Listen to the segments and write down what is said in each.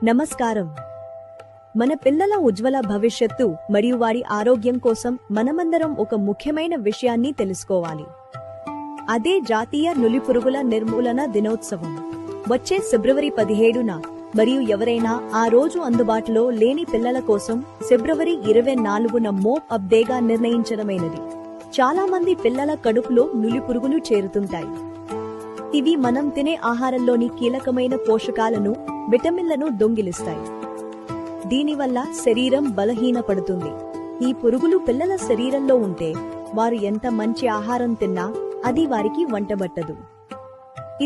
నమస్కారం. మన పిల్లల ఉజ్వల భవిష్యత్తు మరియు వారి ఆరోగ్యం కోసం మనమందరం ఒక ముఖ్యమైన విషయాన్ని తెలుసుకోవాలి. అదే జాతీయ నులిపురుగుల నిర్మూలన దినోత్సవం. వచ్చే ఫిబ్రవరి 17న మరియు ఎవరైనా ఆ రోజు అందుబాటులో లేని పిల్లల కోసం ఫిబ్రవరి 24న మోప్ అప్ డేగా నిర్ణయించడమైనది. చాలా మంది పిల్లల కడుపులో నులిపురుగులు చేరుతుంటాయి. ఇవి మనం తినే ఆహారంలోని కీలకమైన పోషకాలను, విటమిన్లను దొంగిలిస్తాయి. దీనివల్ల శరీరం బలహీనపడుతుంది. ఈ పురుగులు పిల్లల శరీరంలో ఉంటే వారు ఎంత మంచి ఆహారం తిన్నా అది వారికి వంటబట్టదు.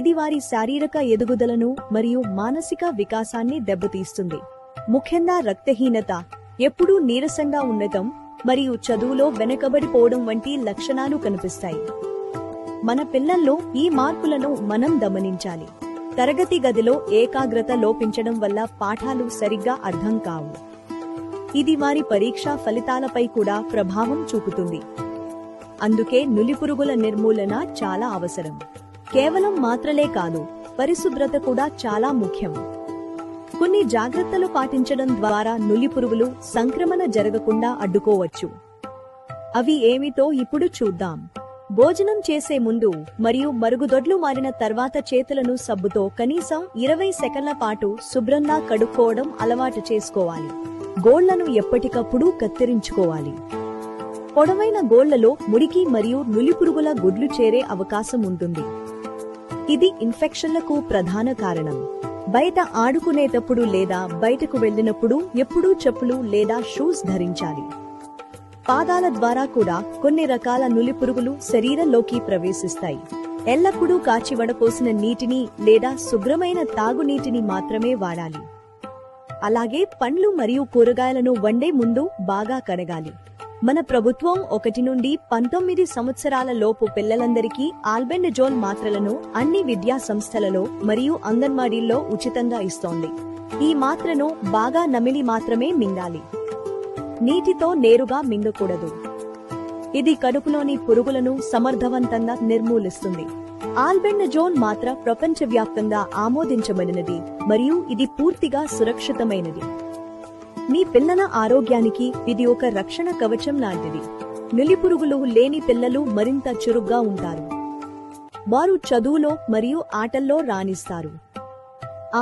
ఇది వారి శారీరక ఎదుగుదలను మరియు మానసిక వికాసాన్ని దెబ్బతీస్తుంది. ముఖ్యంగా రక్తహీనత, ఎప్పుడూ నీరసంగా ఉండటం మరియు చదువులో వెనుకబడిపోవడం వంటి లక్షణాలు కనిపిస్తాయి. మన పిల్లల్లో ఈ మార్పులను మనం గమనించాలి. తరగతి గదిలో ఏకాగ్రత లోపించడం వల్ల పాఠాలు సరిగ్గా అర్థం కావు. ఇది వారి పరీక్షా ఫలితాలపై కూడా ప్రభావం చూపుతుంది. అందుకే నులిపురుగుల నిర్మూలన చాలా అవసరం. కేవలం మాత్రలే కాదు, పరిశుభ్రత కూడా చాలా ముఖ్యం. కొన్ని జాగ్రత్తలు పాటించడం ద్వారా నులిపురుగులు సంక్రమణ జరగకుండా అడ్డుకోవచ్చు. అవి ఏమిటో ఇప్పుడు చూద్దాం. భోజనం చేసే ముందు మరియు మరుగుదొడ్లు మారిన తర్వాత చేతులను సబ్బుతో కనీసం 20 సెకన్ల పాటు శుభ్రంగా కడుక్కోవడం అలవాటు చేసుకోవాలి. గోళ్లను ఎప్పటికప్పుడు కత్తిరించుకోవాలి. పొడవైన గోళ్లలో మురికి మరియు నులిపురుగుల గుడ్లు చేరే అవకాశం ఉంటుంది. ఇది ఇన్ఫెక్షన్లకు ప్రధాన కారణం. బయట ఆడుకునేటప్పుడు లేదా బయటకు వెళ్లినప్పుడు ఎప్పుడూ చెప్పులు లేదా షూస్ ధరించాలి. పాదాల ద్వారా కూడా కొన్ని రకాల నులిపురుగులు శరీరంలోకి ప్రవేశిస్తాయి. ఎల్లప్పుడూ కాచి వడపోసిన నీటిని లేదా శుభ్రమైన తాగునీటిని మాత్రమే వాడాలి. అలాగే పండ్లు మరియు కూరగాయలను వండే ముందు బాగా కడగాలి. మన ప్రభుత్వం 1 నుండి 19 సంవత్సరాల లోపు పిల్లలందరికీ ఆల్బెండజోల్ మాత్రలను అన్ని విద్యా సంస్థలలో మరియు అంగన్వాడీల్లో ఉచితంగా ఇస్తోంది. ఈ మాత్రను బాగా నమిలి మాత్రమే మింగాలి. నీటితో నేరుగా మింగకూడదు. ఇది కడుపులోని పురుగులను సమర్థవంతంగా నిర్మూలిస్తుంది. ఆల్బెండజోల్ మాత్ర ప్రపంచవ్యాప్తంగా ఆమోదించబడినది మరియు ఇది పూర్తిగా సురక్షితమైనది. మీ పిల్లల ఆరోగ్యానికి ఇది ఒక రక్షణ కవచం లాంటిది. నులిపురుగులు లేని పిల్లలు మరింత చురుగ్గా ఉంటారు. వారు చదువులో మరియు ఆటల్లో రాణిస్తారు.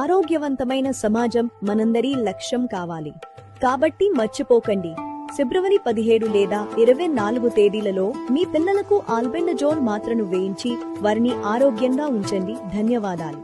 ఆరోగ్యవంతమైన సమాజం మనందరి లక్ష్యం కావాలి. కాబట్టి మర్చిపోకండి, ఫిబ్రవరి 17 లేదా 24 తేదీలలో మీ పిల్లలకు ఆల్బెండజోల్ మాత్రను వేయించి వారిని ఆరోగ్యంగా ఉంచండి. ధన్యవాదాలు.